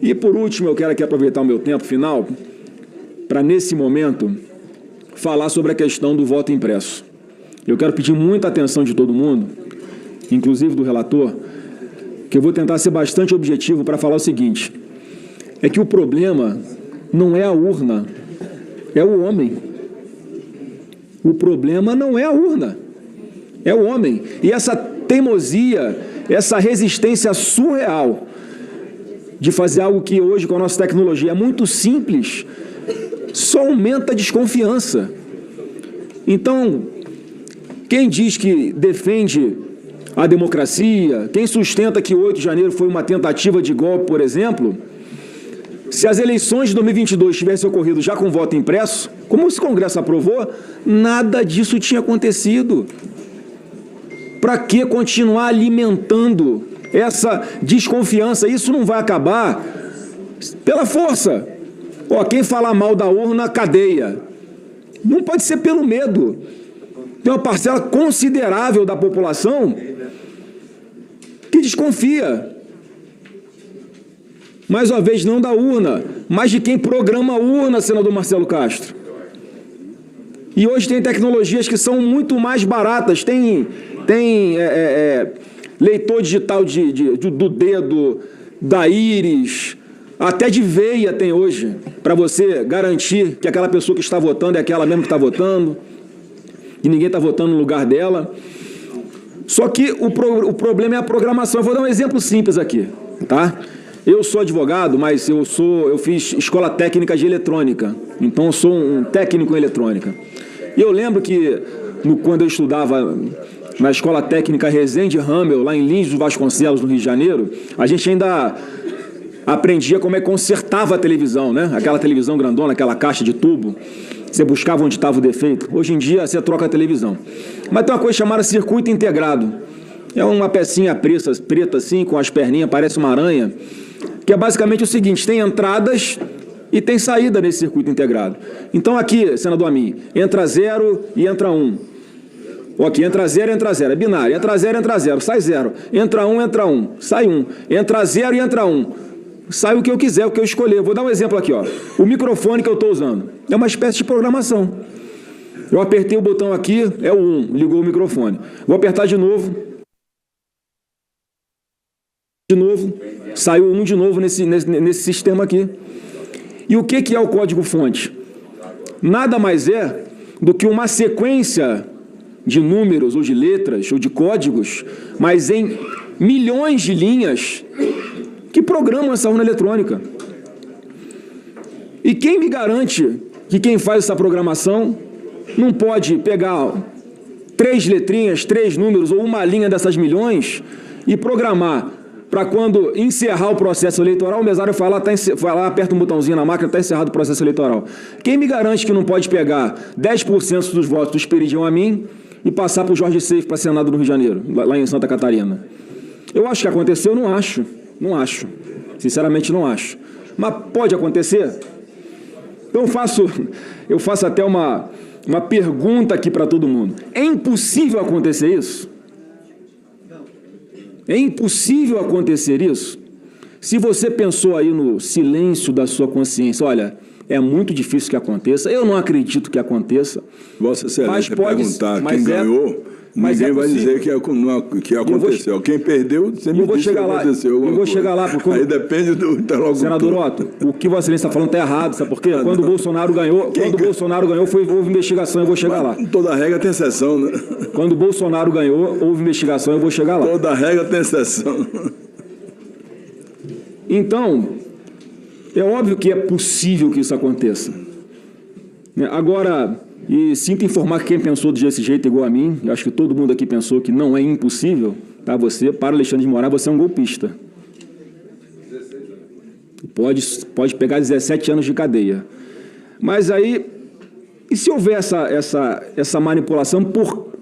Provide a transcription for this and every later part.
E, por último, eu quero aqui aproveitar o meu tempo final para, nesse momento, falar sobre a questão do voto impresso. Eu quero pedir muita atenção de todo mundo, inclusive do relator, que eu vou tentar ser bastante objetivo para falar o seguinte, é que o problema não é a urna, é o homem. O problema não é a urna, é o homem. E essa teimosia, essa resistência surreal de fazer algo que hoje, com a nossa tecnologia, é muito simples, só aumenta a desconfiança. Então, quem diz que defende a democracia, quem sustenta que 8 de janeiro foi uma tentativa de golpe, por exemplo, se as eleições de 2022 tivessem ocorrido já com voto impresso, como esse Congresso aprovou, nada disso tinha acontecido. Para que continuar alimentando essa desconfiança? Isso não vai acabar pela força. Quem falar mal da urna, cadeia. Não pode ser pelo medo. Tem uma parcela considerável da população que desconfia. Mais uma vez, não da urna, mas de quem programa a urna, senador Marcelo Castro. E hoje tem tecnologias que são muito mais baratas. Tem leitor digital do dedo, da íris, até de veia tem hoje, para você garantir que aquela pessoa que está votando é aquela mesmo que está votando, e ninguém está votando no lugar dela. Só que o problema é a programação. Eu vou dar um exemplo simples aqui, tá? Eu sou advogado, mas eu fiz escola técnica de eletrônica, então eu sou um técnico em eletrônica. E eu lembro que, quando eu estudava na escola técnica Resende Ramel, lá em Lins dos Vasconcelos, no Rio de Janeiro, a gente ainda aprendia como é que consertava a televisão, né? Aquela televisão grandona, aquela caixa de tubo, você buscava onde estava o defeito. Hoje em dia, você troca a televisão. Mas tem uma coisa chamada circuito integrado. É uma pecinha preta assim, com as perninhas, parece uma aranha, que é basicamente o seguinte, tem entradas e tem saída nesse circuito integrado. Então aqui, senador Amin, entra 0 e entra 1. Aqui, entra 0 e entra 0, é binário. Entra 0 e entra 0, sai 0. Entra 1, sai 1. Entra 0 e entra 1. Sai o que eu quiser, o que eu escolher. Vou dar um exemplo aqui, ó. O microfone que eu estou usando é uma espécie de programação. Eu apertei o botão aqui, é o 1, ligou o microfone. Vou apertar de novo. Saiu 1 de novo nesse sistema aqui. E o que é o código-fonte? Nada mais é do que uma sequência de números, ou de letras, ou de códigos, mas em milhões de linhas que programam essa urna eletrônica. E quem me garante que quem faz essa programação não pode pegar 3 letrinhas, 3 números, ou uma linha dessas milhões e programar para quando encerrar o processo eleitoral, o mesário vai lá, aperta um botãozinho na máquina, está encerrado o processo eleitoral. Quem me garante que não pode pegar 10% dos votos do Esperidião Amin e passar para o Jorge Seif para Senado do Rio de Janeiro, lá em Santa Catarina? Eu acho que aconteceu, não acho. Não acho. Sinceramente, não acho. Mas pode acontecer? Então eu faço até uma pergunta aqui para todo mundo. É impossível acontecer isso? É impossível acontecer isso? Se você pensou aí no silêncio da sua consciência, olha, é muito difícil que aconteça, eu não acredito que aconteça. Vossa Excelência perguntar quem ganhou, ninguém vai dizer que aconteceu. Quem perdeu, você me disse que aconteceu. Eu vou chegar lá. Porque aí depende do interlocutor. Senador Otto, o que Vossa Excelência está falando está errado, sabe por quê? Quando o Bolsonaro ganhou, houve investigação, eu vou chegar lá. Toda regra tem exceção, né? Quando o Bolsonaro ganhou, houve investigação, eu vou chegar lá. Toda regra tem exceção. Então, é óbvio que é possível que isso aconteça. Agora, e sinto informar que quem pensou desse jeito igual a mim, eu acho que todo mundo aqui pensou que não é impossível, tá? Para Alexandre de Moraes, você é um golpista. Pode pegar 17 anos de cadeia. Mas aí, e se houver essa manipulação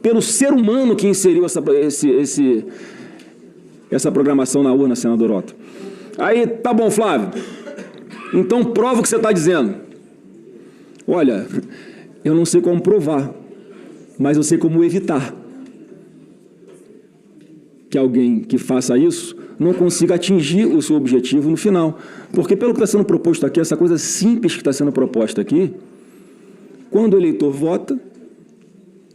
pelo ser humano que inseriu essa programação na urna, senador Otto? Aí, tá bom, Flávio. Então, prova o que você está dizendo. Olha, eu não sei como provar, mas eu sei como evitar que alguém que faça isso não consiga atingir o seu objetivo no final. Porque pelo que está sendo proposto aqui, essa coisa simples que está sendo proposta aqui, quando o eleitor vota,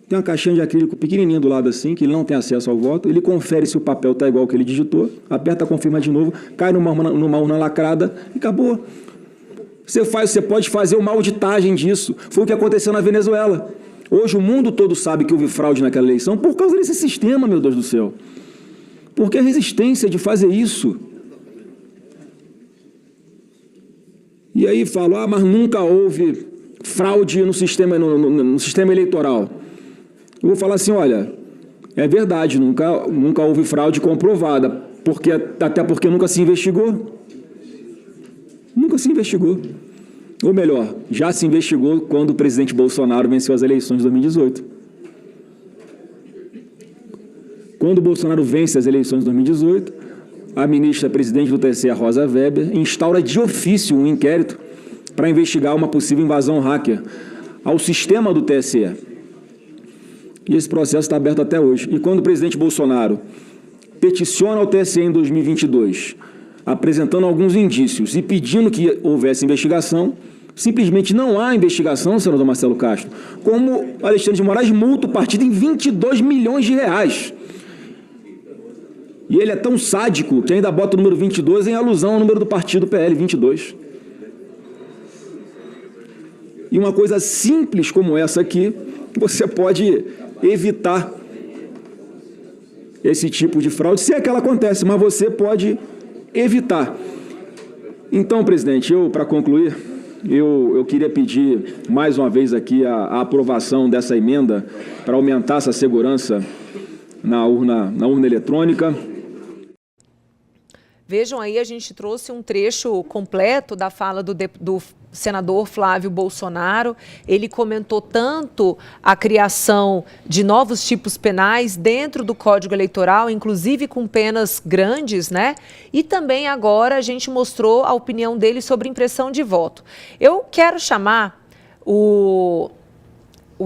tem uma caixinha de acrílico pequenininha do lado assim, que ele não tem acesso ao voto, ele confere se o papel está igual ao que ele digitou, aperta confirma de novo, cai numa urna lacrada e acabou. Você pode fazer uma auditagem disso. Foi o que aconteceu na Venezuela. Hoje o mundo todo sabe que houve fraude naquela eleição por causa desse sistema, meu Deus do céu. Porque a resistência de fazer isso. E aí falam, mas nunca houve fraude no sistema eleitoral. Eu vou falar assim, olha, é verdade, nunca houve fraude comprovada, até porque nunca se investigou. Nunca se investigou. Ou melhor, já se investigou quando o presidente Bolsonaro venceu as eleições de 2018. Quando o Bolsonaro vence as eleições de 2018, a ministra-presidente do TSE, Rosa Weber, instaura de ofício um inquérito para investigar uma possível invasão hacker ao sistema do TSE. E esse processo está aberto até hoje. E quando o presidente Bolsonaro peticiona ao TSE em 2022, apresentando alguns indícios e pedindo que houvesse investigação, simplesmente não há investigação, senador Marcelo Castro, como Alexandre de Moraes multa o partido em 22 milhões de reais. E ele é tão sádico que ainda bota o número 22 em alusão ao número do partido PL 22. E uma coisa simples como essa aqui, você pode evitar esse tipo de fraude, se é que ela acontece, mas você pode evitar. Então, presidente, para concluir, eu queria pedir mais uma vez aqui a aprovação dessa emenda para aumentar essa segurança na urna eletrônica. Vejam aí, a gente trouxe um trecho completo da fala do senador Flávio Bolsonaro. Ele comentou tanto a criação de novos tipos penais dentro do Código Eleitoral, inclusive com penas grandes, né? E também agora a gente mostrou a opinião dele sobre impressão de voto. Eu quero chamar o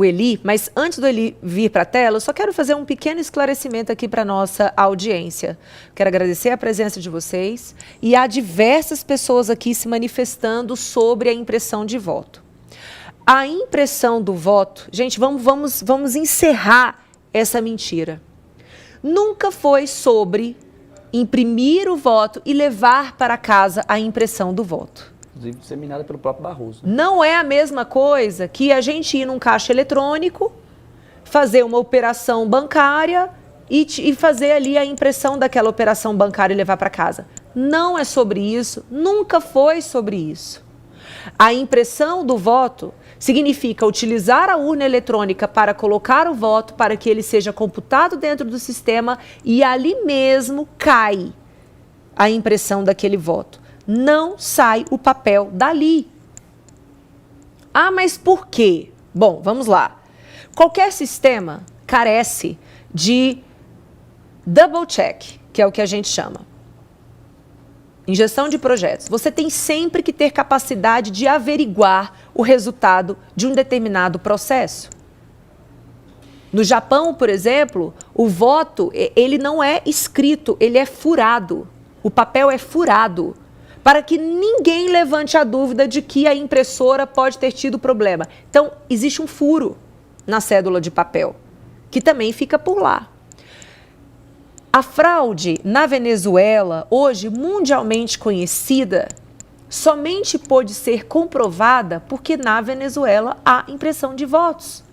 Eli, mas antes do Eli vir para a tela, eu só quero fazer um pequeno esclarecimento aqui para a nossa audiência. Quero agradecer a presença de vocês e há diversas pessoas aqui se manifestando sobre a impressão de voto. A impressão do voto, gente, vamos encerrar essa mentira. Nunca foi sobre imprimir o voto e levar para casa a impressão do voto. Inclusive disseminada pelo próprio Barroso. Não é a mesma coisa que a gente ir num caixa eletrônico, fazer uma operação bancária e fazer ali a impressão daquela operação bancária e levar para casa. Não é sobre isso, nunca foi sobre isso. A impressão do voto significa utilizar a urna eletrônica para colocar o voto para que ele seja computado dentro do sistema e ali mesmo cai a impressão daquele voto. Não sai o papel dali. Ah, mas por quê? Bom, vamos lá. Qualquer sistema carece de double check, que é o que a gente chama. Em gestão de projetos, você tem sempre que ter capacidade de averiguar o resultado de um determinado processo. No Japão, por exemplo, o voto, ele não é escrito, ele é furado. O papel é furado, para que ninguém levante a dúvida de que a impressora pode ter tido problema. Então, existe um furo na cédula de papel, que também fica por lá. A fraude na Venezuela, hoje mundialmente conhecida, somente pôde ser comprovada porque na Venezuela há impressão de votos.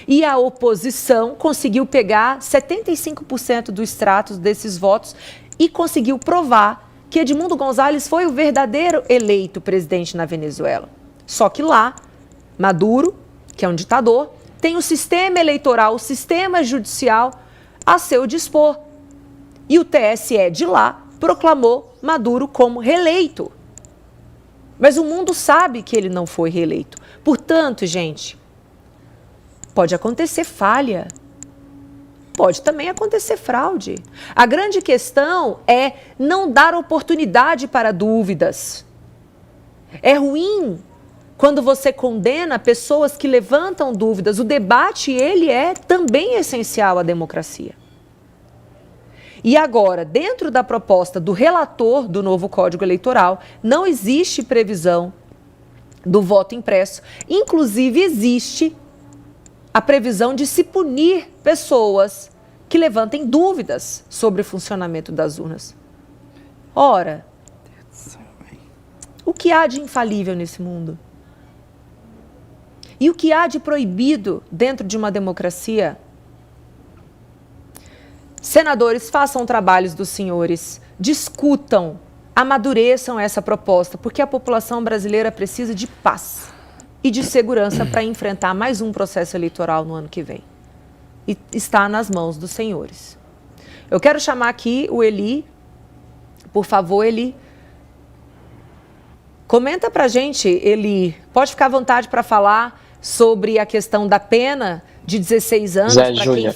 E a oposição conseguiu pegar 75% do extrato desses votos e conseguiu provar que Edmundo González foi o verdadeiro eleito presidente na Venezuela. Só que lá, Maduro, que é um ditador, tem o sistema eleitoral, o sistema judicial a seu dispor. E o TSE de lá proclamou Maduro como reeleito. Mas o mundo sabe que ele não foi reeleito. Portanto, gente, pode acontecer falha. Pode também acontecer fraude. A grande questão é não dar oportunidade para dúvidas. É ruim quando você condena pessoas que levantam dúvidas. O debate, ele é também essencial à democracia. E agora, dentro da proposta do relator do novo Código Eleitoral, não existe previsão do voto impresso. Inclusive, existe a previsão de se punir pessoas que levantem dúvidas sobre o funcionamento das urnas. Ora, o que há de infalível nesse mundo? E o que há de proibido dentro de uma democracia? Senadores, façam trabalhos dos senhores, discutam, amadureçam essa proposta, porque a população brasileira precisa de paz e de segurança para enfrentar mais um processo eleitoral no ano que vem. E está nas mãos dos senhores. Eu quero chamar aqui o Eli. Por favor, Eli. Comenta pra gente, Eli. Pode ficar à vontade para falar sobre a questão da pena de 16 anos. Zé Júlia.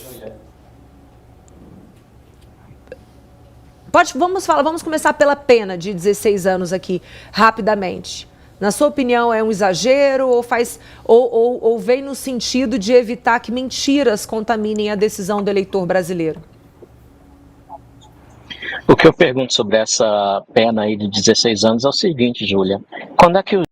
Vamos começar pela pena de 16 anos aqui, rapidamente. Na sua opinião, é um exagero ou vem no sentido de evitar que mentiras contaminem a decisão do eleitor brasileiro? O que eu pergunto sobre essa pena aí de 16 anos é o seguinte, Júlia. Quando é que o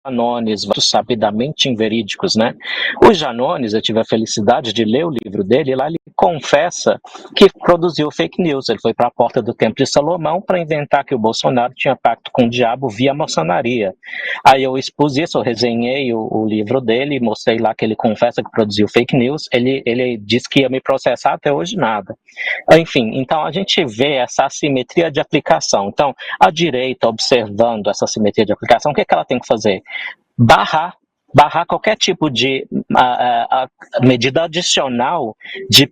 Janones, sabidamente inverídicos, né? O Janones, eu tive a felicidade de ler o livro dele, e lá ele confessa que produziu fake news. Ele foi para a porta do Templo de Salomão para inventar que o Bolsonaro tinha pacto com o diabo via maçonaria. Aí eu expus isso, eu resenhei o livro dele, mostrei lá que ele confessa que produziu fake news. Ele disse que ia me processar, até hoje nada. Enfim, então a gente vê essa assimetria de aplicação. Então, a direita, observando essa assimetria de aplicação, o que ela tem que fazer? Barrar qualquer tipo de medida adicional de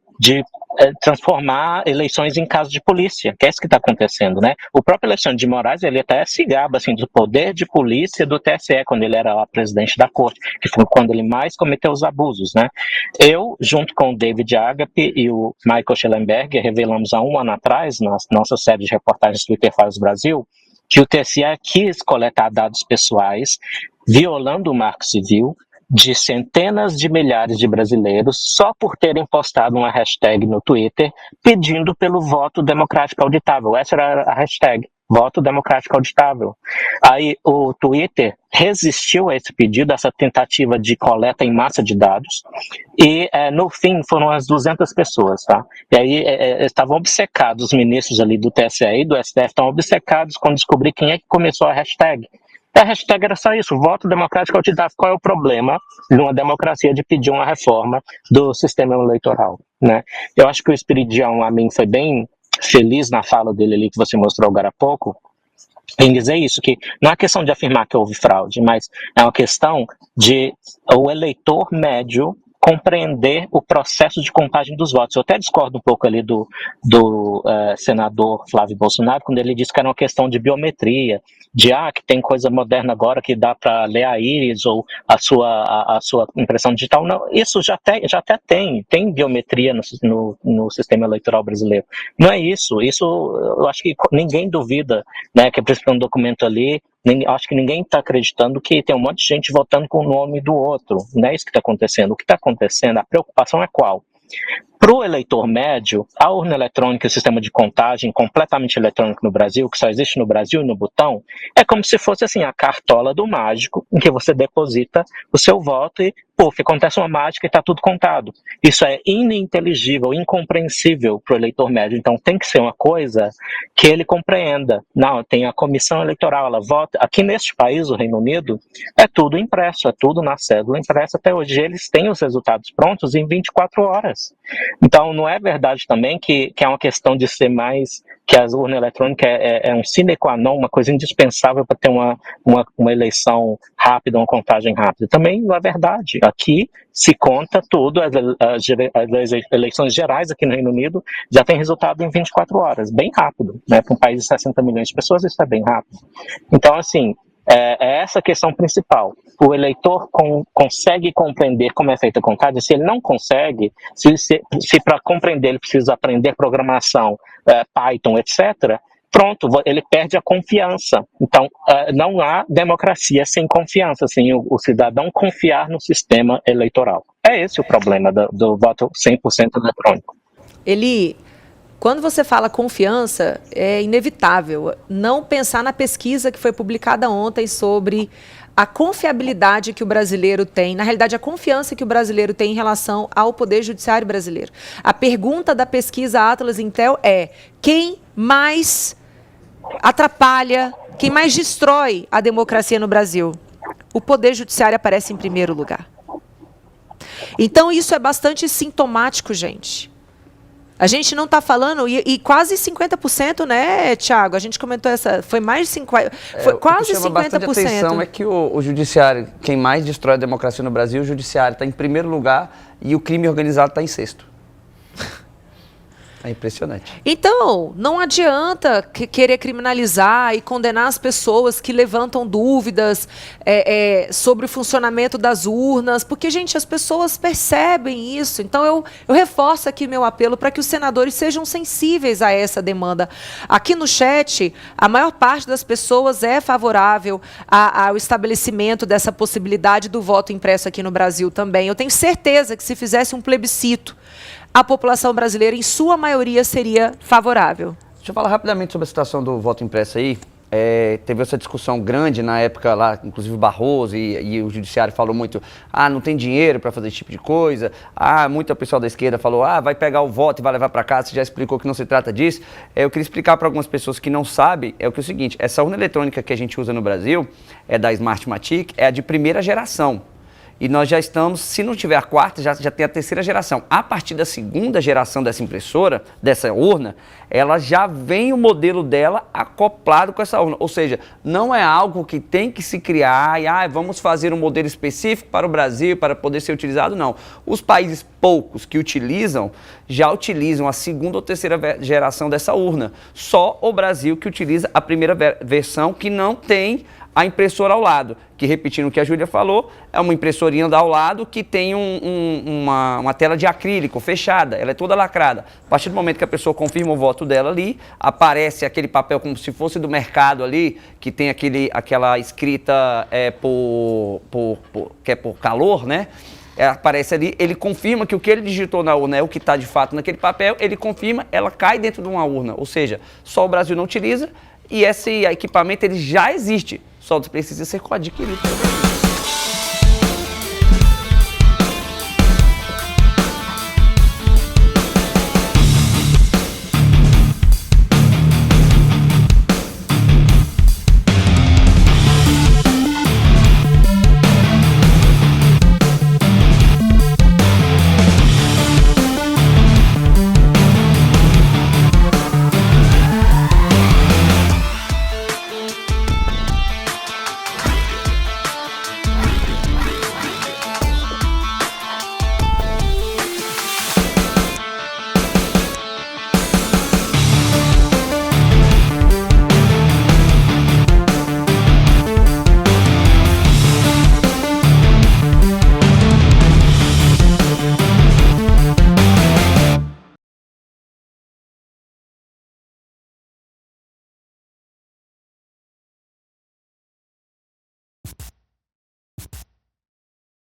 transformar eleições em caso de polícia, que é isso que está acontecendo, né? O próprio Alexandre de Moraes, ele até se gaba assim, do poder de polícia do TSE, quando ele era lá presidente da corte, que foi quando ele mais cometeu os abusos, né? Eu, junto com o David Agape e o Michael Schellenberger, revelamos há um ano atrás, na nossa série de reportagens do Twitter Files Brasil, que o TSE quis coletar dados pessoais, violando o Marco Civil, de centenas de milhares de brasileiros só por terem postado uma hashtag no Twitter pedindo pelo voto democrático auditável. Essa era a hashtag, voto democrático auditável. Aí o Twitter resistiu a esse pedido, essa tentativa de coleta em massa de dados, e no fim foram as 200 pessoas, tá? E aí estavam obcecados, os ministros ali do TSE e do STF estavam obcecados quando descobrir quem é que começou a hashtag. A hashtag era só isso, voto democrático auditável. Qual é o problema numa democracia de pedir uma reforma do sistema eleitoral, né? Eu acho que o Espiridião Amin foi bem feliz na fala dele ali que você mostrou agora há pouco, em dizer isso, que não é questão de afirmar que houve fraude, mas é uma questão de o eleitor médio compreender o processo de contagem dos votos. Eu até discordo um pouco ali do senador Flávio Bolsonaro, quando ele disse que era uma questão de biometria, de que tem coisa moderna agora que dá para ler a íris ou a sua impressão digital. Não, isso já até tem biometria no sistema eleitoral brasileiro. Não é isso, eu acho que ninguém duvida, né, que precisa um documento ali. Acho que ninguém está acreditando que tem um monte de gente votando com o nome do outro. Não é isso que está acontecendo. O que está acontecendo, a preocupação é qual? Para o eleitor médio, a urna eletrônica e o sistema de contagem completamente eletrônico no Brasil, que só existe no Brasil e no botão, é como se fosse assim, a cartola do mágico, em que você deposita o seu voto e, acontece uma mágica e está tudo contado. Isso é ininteligível, incompreensível para o eleitor médio. Então tem que ser uma coisa que ele compreenda. Não, tem a comissão eleitoral, ela vota. Aqui neste país, o Reino Unido, é tudo impresso, é tudo na cédula impressa até hoje. Eles têm os resultados prontos em 24 horas. Então não é verdade também que é uma questão de ser mais, que a urna eletrônica é um sine qua non, uma coisa indispensável para ter uma eleição rápida, uma contagem rápida. Também não é verdade. Aqui se conta tudo, as eleições gerais aqui no Reino Unido já tem resultado em 24 horas, bem rápido, né? Para um país de 60 milhões de pessoas isso é bem rápido. Então, assim, é essa a questão principal. O eleitor consegue compreender como é feita a contagem. Se ele não consegue, se para compreender ele precisa aprender programação, Python, etc., pronto, ele perde a confiança. Então, não há democracia sem confiança, sem o cidadão confiar no sistema eleitoral. É esse o problema do voto 100% eletrônico. Quando você fala confiança, é inevitável não pensar na pesquisa que foi publicada ontem sobre a confiabilidade que o brasileiro tem, na realidade a confiança que o brasileiro tem em relação ao Poder Judiciário brasileiro. A pergunta da pesquisa Atlas Intel é: quem mais atrapalha, quem mais destrói a democracia no Brasil? O Poder Judiciário aparece em primeiro lugar. Então isso é bastante sintomático, gente. A gente não está falando, e quase 50%, né, Thiago? A gente comentou foi mais de 50%. Foi quase 50%. O que chama bastante atenção é que o judiciário, quem mais destrói a democracia no Brasil, o judiciário está em primeiro lugar e o crime organizado está em sexto. É impressionante. Então, não adianta querer criminalizar e condenar as pessoas que levantam dúvidas sobre o funcionamento das urnas, porque, gente, as pessoas percebem isso. Então, eu reforço aqui meu apelo para que os senadores sejam sensíveis a essa demanda. Aqui no chat, a maior parte das pessoas é favorável ao estabelecimento dessa possibilidade do voto impresso aqui no Brasil também. Eu tenho certeza que se fizesse um plebiscito, a população brasileira, em sua maioria, seria favorável. Deixa eu falar rapidamente sobre a situação do voto impresso aí. Teve essa discussão grande na época lá, inclusive o Barroso e o Judiciário falou muito, não tem dinheiro para fazer esse tipo de coisa, muita pessoal da esquerda falou, vai pegar o voto e vai levar para casa, você já explicou que não se trata disso. Eu queria explicar para algumas pessoas que não sabem, é o seguinte, essa urna eletrônica que a gente usa no Brasil, é da Smartmatic, é a de primeira geração. E nós já estamos, se não tiver a quarta, já tem a terceira geração. A partir da segunda geração dessa impressora, dessa urna, ela já vem o modelo dela acoplado com essa urna. Ou seja, não é algo que tem que se criar e vamos fazer um modelo específico para o Brasil, para poder ser utilizado, não. Os países poucos que utilizam, já utilizam a segunda ou terceira geração dessa urna. Só o Brasil que utiliza a primeira versão, que não tem a impressora ao lado, que, repetindo o que a Júlia falou, é uma impressorinha ao lado que tem uma tela de acrílico fechada, ela é toda lacrada. A partir do momento que a pessoa confirma o voto dela ali, aparece aquele papel como se fosse do mercado ali, que tem aquela escrita que é por calor, né? Aparece ali, ele confirma que o que ele digitou na urna é o que está de fato naquele papel, ele confirma, ela cai dentro de uma urna, ou seja, só o Brasil não utiliza, e esse equipamento ele já existe, só precisa ser coadquirido.